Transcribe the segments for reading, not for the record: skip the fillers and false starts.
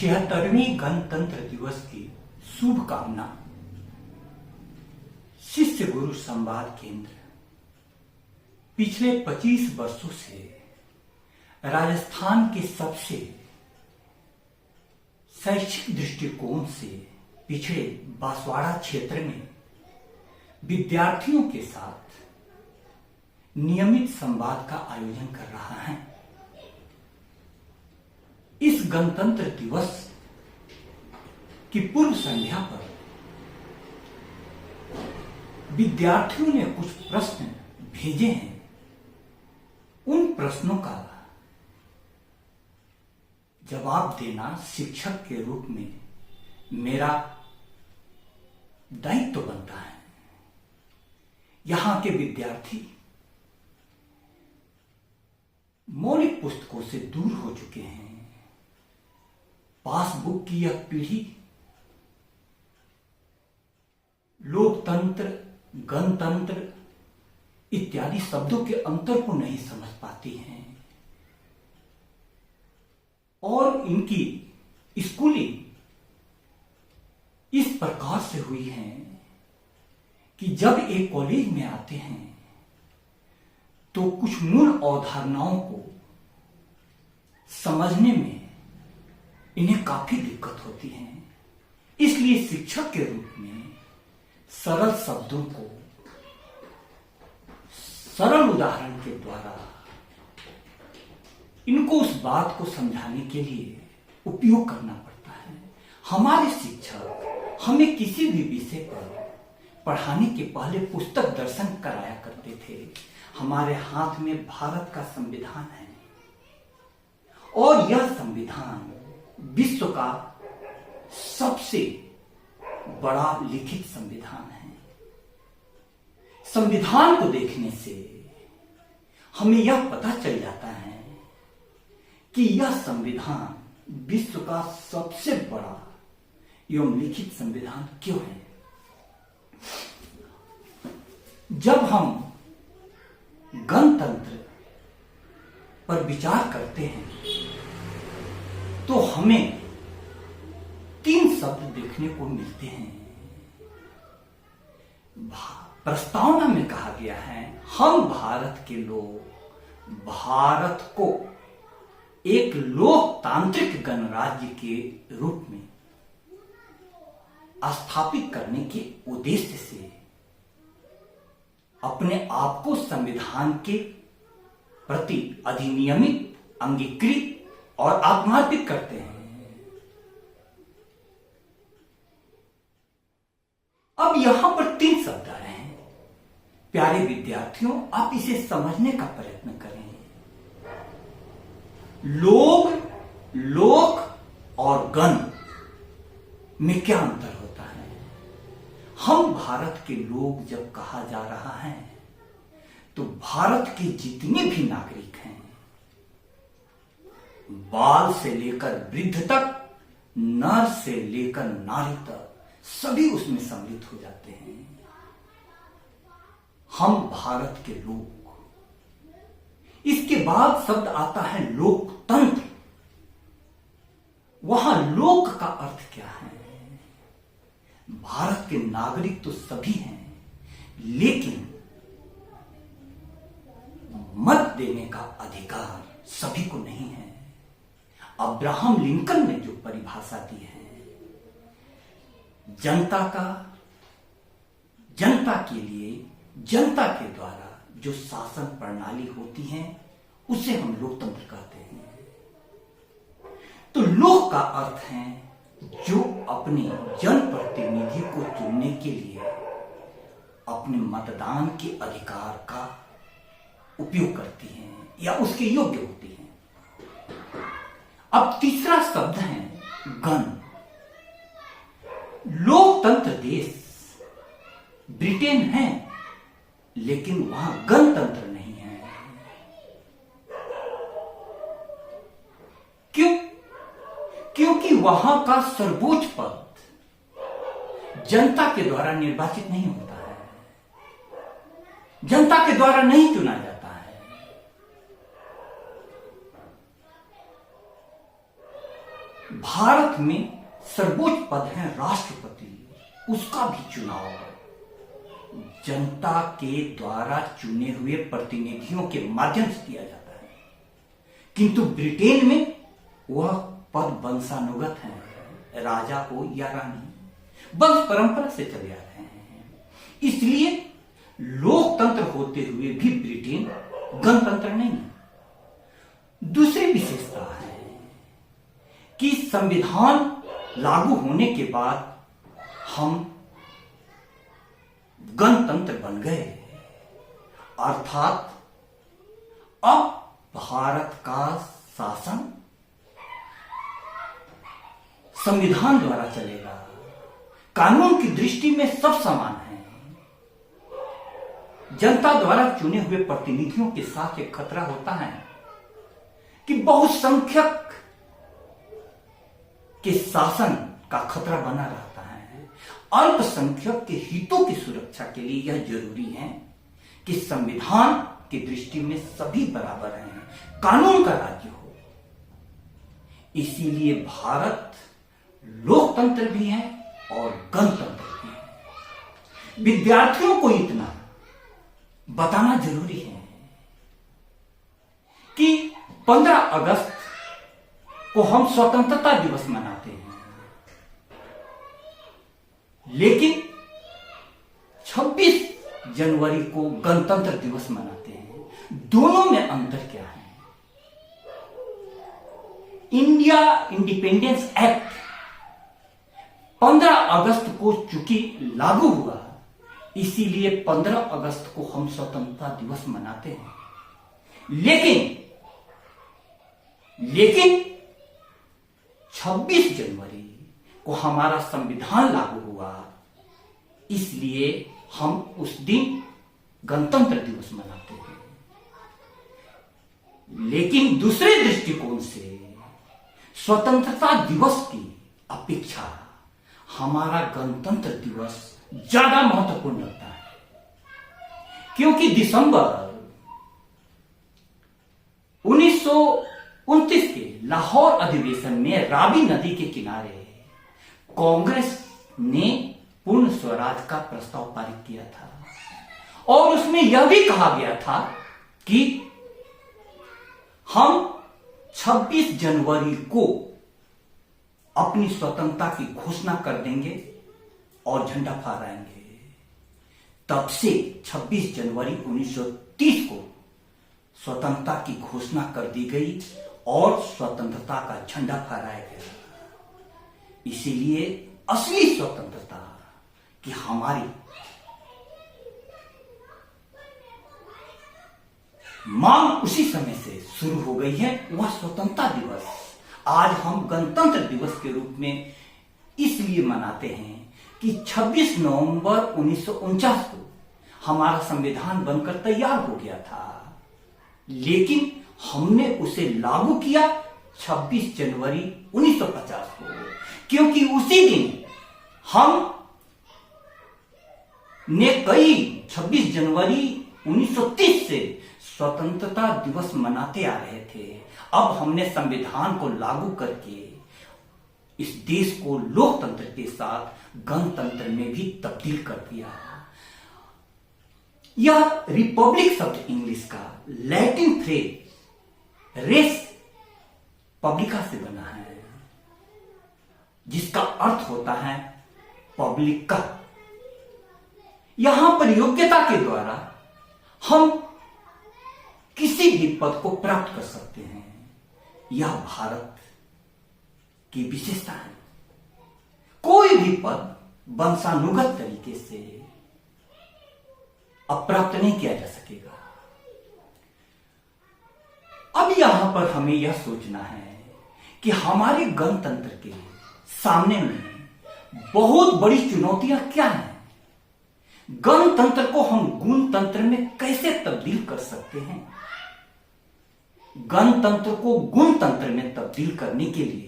76वें गणतंत्र दिवस की शुभकामना। शिष्य गुरु संवाद केंद्र पिछले 25 वर्षों से राजस्थान के सबसे शैक्षिक दृष्टिकोण से पिछड़े बांसवाड़ा क्षेत्र में विद्यार्थियों के साथ नियमित संवाद का आयोजन कर रहा है। इस गणतंत्र दिवस की पूर्व संध्या पर विद्यार्थियों ने कुछ प्रश्न भेजे हैं। उन प्रश्नों का जवाब देना शिक्षक के रूप में मेरा दायित्व बनता है। यहां के विद्यार्थी मौलिक पुस्तकों से दूर हो चुके हैं। पासबुक की यह पीढ़ी लोकतंत्र, गणतंत्र इत्यादि शब्दों के अंतर को नहीं समझ पाती हैं और इनकी स्कूलिंग इस प्रकार से हुई है कि जब एक कॉलेज में आते हैं तो कुछ मूल अवधारणाओं को समझने में इन्हें काफी दिक्कत होती है। इसलिए शिक्षक के रूप में सरल शब्दों को सरल उदाहरण के द्वारा इनको उस बात को समझाने के लिए उपयोग करना पड़ता है। हमारे शिक्षक हमें किसी भी विषय पर पढ़ाने के पहले पुस्तक दर्शन कराया करते थे। हमारे हाथ में भारत का संविधान है और यह संविधान विश्व का सबसे बड़ा लिखित संविधान है। संविधान को देखने से हमें यह पता चल जाता है कि यह संविधान विश्व का सबसे बड़ा एवं लिखित संविधान क्यों है। जब हम गणतंत्र पर विचार करते हैं तो हमें 3 शब्द देखने को मिलते हैं। प्रस्तावना में कहा गया है, हम भारत के लोग भारत को एक लोकतांत्रिक गणराज्य के रूप में स्थापित करने के उद्देश्य से अपने आप को संविधान के प्रति अधिनियमित, अंगीकृत और आत्मार्पित करते हैं। अब यहां पर 3 शब्द आ रहे हैं। प्यारे विद्यार्थियों, आप इसे समझने का प्रयत्न करें। लोग, लोक और गण में क्या अंतर होता है? हम भारत के लोग जब कहा जा रहा है तो भारत के जितने भी नागरिक हैं, बाल से लेकर वृद्ध तक, नर से लेकर नारी तक, सभी उसमें सम्मिलित हो जाते हैं। हम भारत के लोग। इसके बाद शब्द आता है लोकतंत्र। वहां लोक का अर्थ क्या है? भारत के नागरिक तो सभी हैं, लेकिन मत देने का अधिकार सभी को नहीं है। अब्राहम लिंकन ने जो परिभाषा दी है, जनता के लिए, जनता के द्वारा जो शासन प्रणाली होती है उसे हम लोकतंत्र कहते हैं। तो लोक का अर्थ है जो अपने जनप्रतिनिधि को चुनने के लिए अपने मतदान के अधिकार का उपयोग करती हैं या उसके योग्य होती हैं। अब तीसरा शब्द है गण। लोकतंत्र देश ब्रिटेन है, लेकिन वहां गणतंत्र नहीं है। क्यों? क्योंकि वहां का सर्वोच्च पद जनता के द्वारा निर्वाचित नहीं होता है, जनता के द्वारा नहीं चुना जाता है। भारत में सर्वोच्च पद है राष्ट्रपति, उसका भी चुनाव जनता के द्वारा चुने हुए प्रतिनिधियों के माध्यम से किया जाता है। किंतु ब्रिटेन में वह पद वंशानुगत है, राजा हो या रानी वंश परंपरा से चले आ रहे हैं। इसलिए लोकतंत्र होते हुए भी ब्रिटेन गणतंत्र नहीं। दूसरी विशेषता है कि संविधान लागू होने के बाद हम गणतंत्र बन गए, अर्थात अब भारत का शासन संविधान द्वारा चलेगा। कानून की दृष्टि में सब समान है। जनता द्वारा चुने हुए प्रतिनिधियों के साथ एक खतरा होता है कि बहुसंख्यक के शासन का खतरा बना रहता है। अल्पसंख्यक के हितों की सुरक्षा के लिए यह जरूरी है कि संविधान की दृष्टि में सभी बराबर हैं, कानून का राज्य हो। इसीलिए भारत लोकतंत्र भी है और गणतंत्र भी है। विद्यार्थियों को इतना बताना जरूरी है कि 15 अगस्त को हम स्वतंत्रता दिवस मनाते हैं, लेकिन 26 जनवरी को गणतंत्र दिवस मनाते हैं। दोनों में अंतर क्या है? इंडिया इंडिपेंडेंस एक्ट 15 अगस्त को चूंकि लागू हुआ, इसीलिए 15 अगस्त को हम स्वतंत्रता दिवस मनाते हैं। लेकिन 26 जनवरी को हमारा संविधान लागू हुआ, इसलिए हम उस दिन गणतंत्र दिवस मनाते हैं। लेकिन दूसरे दृष्टिकोण से स्वतंत्रता दिवस की अपेक्षा हमारा गणतंत्र दिवस ज्यादा महत्वपूर्ण लगता है, क्योंकि दिसंबर 1929 के लाहौर अधिवेशन में रावी नदी के किनारे कांग्रेस ने पूर्ण स्वराज का प्रस्ताव पारित किया था और उसमें यह भी कहा गया था कि हम 26 जनवरी को अपनी स्वतंत्रता की घोषणा कर देंगे और झंडा फहराएंगे। तब से 26 जनवरी 1930 को स्वतंत्रता की घोषणा कर दी गई और स्वतंत्रता का झंडा फहराया गया। इसीलिए असली स्वतंत्रता कि हमारी मांग उसी समय से शुरू हो गई है, वह स्वतंत्रता दिवस आज हम गणतंत्र दिवस के रूप में इसलिए मनाते हैं कि 26 नवंबर 1949 को हमारा संविधान बनकर तैयार हो गया था, लेकिन हमने उसे लागू किया 26 जनवरी 1950 को, क्योंकि उसी दिन हम ने कई 26 जनवरी 1930 से स्वतंत्रता दिवस मनाते आ रहे थे। अब हमने संविधान को लागू करके इस देश को लोकतंत्र के साथ गणतंत्र में भी तब्दील कर दिया। यह रिपब्लिक शब्द इंग्लिश का लैटिन फ्रेज रेस पब्लिका से बना है, जिसका अर्थ होता है पब्लिक का। यहां पर योग्यता के द्वारा हम किसी भी पद को प्राप्त कर सकते हैं। यह भारत की विशेषता है। कोई भी पद वंशानुगत तरीके से अब प्राप्त नहीं किया जा सकेगा। अब यहां पर हमें यह सोचना है कि हमारे गणतंत्र के सामने में बहुत बड़ी चुनौतियां क्या हैं। गणतंत्र को हम गुणतंत्र में कैसे तब्दील कर सकते हैं। गणतंत्र को गुणतंत्र में तब्दील करने के लिए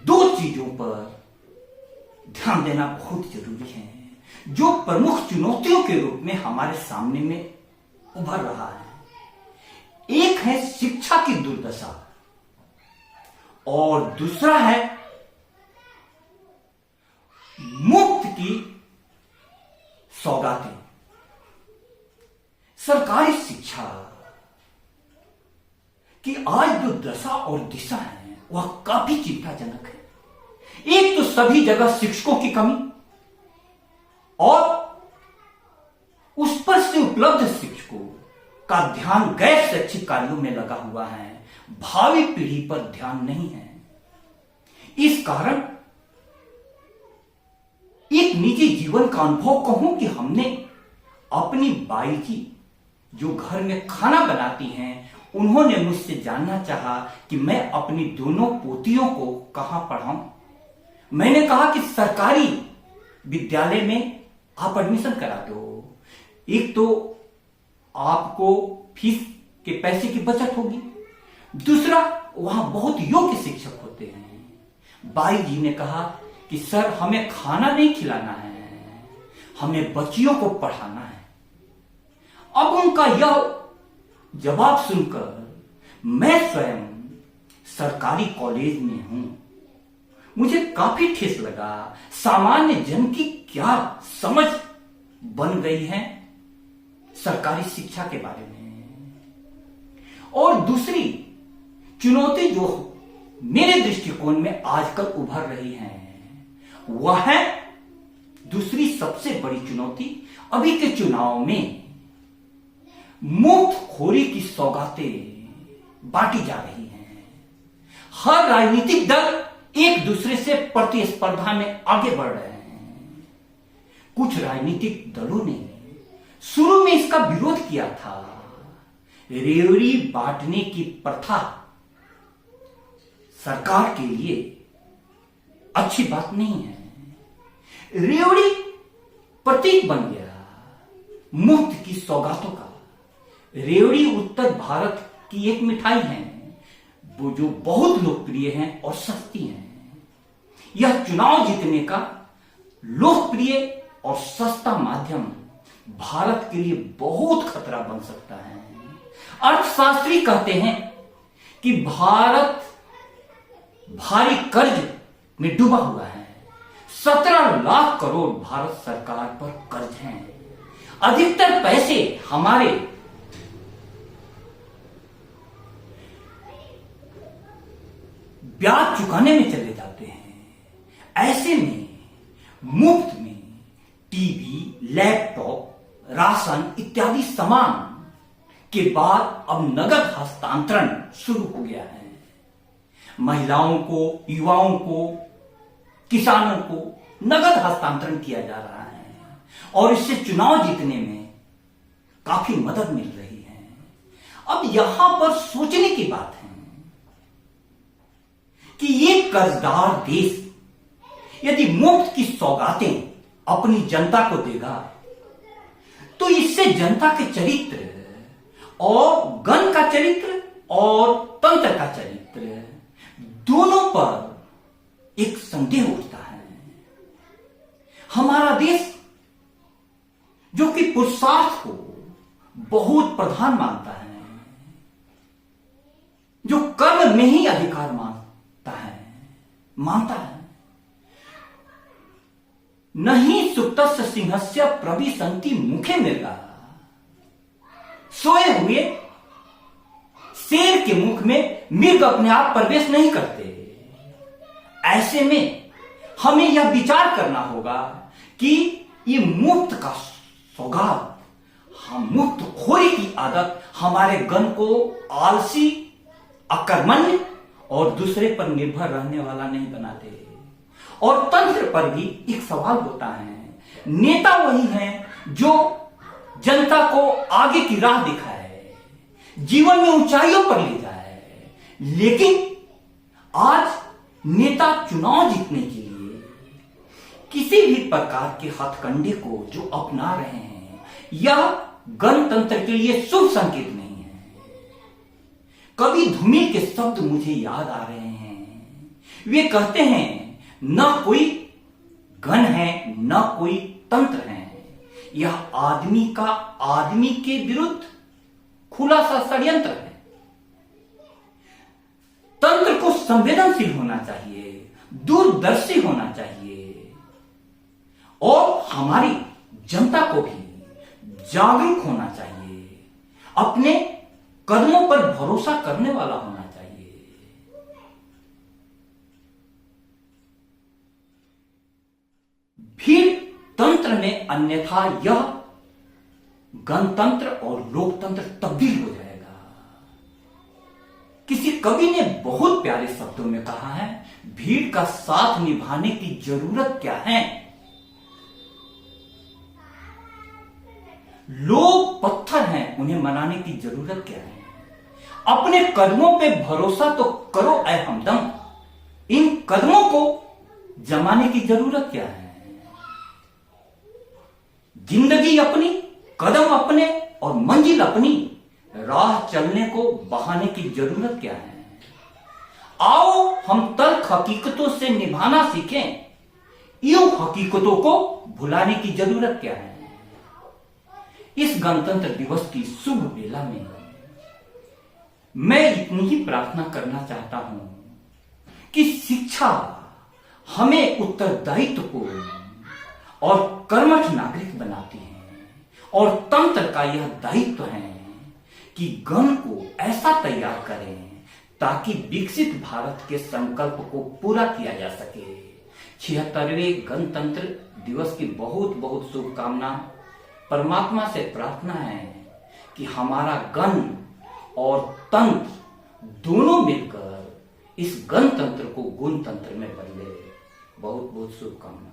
दो चीजों पर ध्यान देना बहुत जरूरी है, जो प्रमुख चुनौतियों के रूप में हमारे सामने में उभर रहा है। एक है शिक्षा की दुर्दशा और दूसरा है मुफ्त की सौगातें। सरकारी शिक्षा की आज जो दशा और दिशा है वह काफी चिंताजनक है। एक तो सभी जगह शिक्षकों की कमी और उस पर से उपलब्ध शिक्षकों का ध्यान गैर शैक्षिक कार्यों में लगा हुआ है, भावी पीढ़ी पर ध्यान नहीं है। इस कारण एक निजी जीवन का अनुभव कहूं कि हमने अपनी बाई जी जो घर में खाना बनाती हैं, उन्होंने मुझसे जानना चाहा कि मैं अपनी दोनों पोतियों को कहां पढ़ाऊं। मैंने कहा कि सरकारी विद्यालय में आप एडमिशन करा दो। एक तो आपको फीस के पैसे की बचत होगी, दूसरा वहां बहुत योग्य शिक्षक होते हैं। बाई जी ने कहा कि सर हमें खाना नहीं खिलाना है, हमें बच्चियों को पढ़ाना है। अब उनका यह जवाब सुनकर मैं स्वयं सरकारी कॉलेज में हूं, मुझे काफी ठेस लगा। सामान्य जन की क्या समझ बन गई है सरकारी शिक्षा के बारे में। और दूसरी चुनौती जो मेरे दृष्टिकोण में आजकल उभर रही है वह है दूसरी सबसे बड़ी चुनौती अभी के चुनाव में मुफ्तखोरी की सौगातें बांटी जा रही हैं। हर राजनीतिक दल एक दूसरे से प्रतिस्पर्धा में आगे बढ़ रहे हैं। कुछ राजनीतिक दलों ने शुरू में इसका विरोध किया था। रेवड़ी बांटने की प्रथा सरकार के लिए अच्छी बात नहीं है। रेवड़ी प्रतीक बन गया मुफ्त की सौगातों का। रेवड़ी उत्तर भारत की एक मिठाई है वो जो बहुत लोकप्रिय है और सस्ती है। यह चुनाव जीतने का लोकप्रिय और सस्ता माध्यम भारत के लिए बहुत खतरा बन सकता है। अर्थशास्त्री कहते हैं कि भारत भारी कर्ज में डूबा हुआ है। 17 लाख करोड़ भारत सरकार पर कर्ज हैं। अधिकतर पैसे हमारे ब्याज चुकाने में चले जाते हैं। ऐसे में मुफ्त में टीवी, लैपटॉप, राशन इत्यादि सामान के बाद अब नगद हस्तांतरण शुरू हो गया है। महिलाओं को, युवाओं को, किसानों को नगद हस्तांतरण किया जा रहा है और इससे चुनाव जीतने में काफी मदद मिल रही है। अब यहां पर सोचने की बात है कि ये कर्जदार देश यदि मुफ्त की सौगातें अपनी जनता को देगा तो इससे जनता के चरित्र और गण का चरित्र और तंत्र का चरित्र दोनों पर एक संदेह उठता है। हमारा देश जो कि पुरुषार्थ को बहुत प्रधान मानता है, जो कर्म में ही अधिकार मानता है, नहीं सुप्तस्य सिंहस्य प्रविशन्ति मुखे मृगा। सोए हुए शेर के मुख में मृग अपने आप प्रवेश नहीं करते। ऐसे में हमें यह विचार करना होगा कि ये मुफ्त का सौगात, हम मुफ्त खोरी की आदत हमारे गण को आलसी, अकर्मण्य और दूसरे पर निर्भर रहने वाला नहीं बनाते। और तंत्र पर भी एक सवाल होता है। नेता वही हैं जो जनता को आगे की राह दिखाए, जीवन में ऊंचाइयों पर ले जाए। लेकिन आज नेता चुनाव जीतने के लिए किसी भी प्रकार के हथकंडे को जो अपना रहे हैं, यह गणतंत्र के लिए शुभ संकेत नहीं है। कवि धूमिल के शब्द मुझे याद आ रहे हैं। वे कहते हैं, न कोई गण है न कोई तंत्र है, यह आदमी का आदमी के विरुद्ध खुला सा षड्यंत्र है। तंत्र को संवेदनशील होना चाहिए, दूरदर्शी होना चाहिए और हमारी जनता को भी जागरूक होना चाहिए, अपने कदमों पर भरोसा करने वाला होना चाहिए। भीड़ तंत्र में अन्यथा यह गणतंत्र और लोकतंत्र तब्दील हो जाएगा। किसी कवि ने बहुत प्यारे शब्दों में कहा है, भीड़ का साथ निभाने की जरूरत क्या है। लोग पत्थर हैं, उन्हें मनाने की जरूरत क्या है। अपने कदमों पे भरोसा तो करो ऐ हमदम, इन कदमों को जमाने की जरूरत क्या है। जिंदगी अपनी, कदम अपने और मंजिल अपनी, राह चलने को बहाने की जरूरत क्या है। आओ हम तल्ख हकीकतों से निभाना सीखें, यूं हकीकतों को भुलाने की जरूरत क्या है। इस गणतंत्र दिवस की शुभ बेला में मैं इतनी ही प्रार्थना करना चाहता हूं कि शिक्षा हमें उत्तरदायित्व को और कर्मठ नागरिक बनाती है और तंत्र का यह दायित्व है कि गण को ऐसा तैयार करें ताकि विकसित भारत के संकल्प को पूरा किया जा सके। 76वें गणतंत्र दिवस की बहुत बहुत शुभकामना। परमात्मा से प्रार्थना है कि हमारा गण और तंत्र दोनों मिलकर इस गणतंत्र को गुणतंत्र में बदले। बहुत बहुत शुभकामना।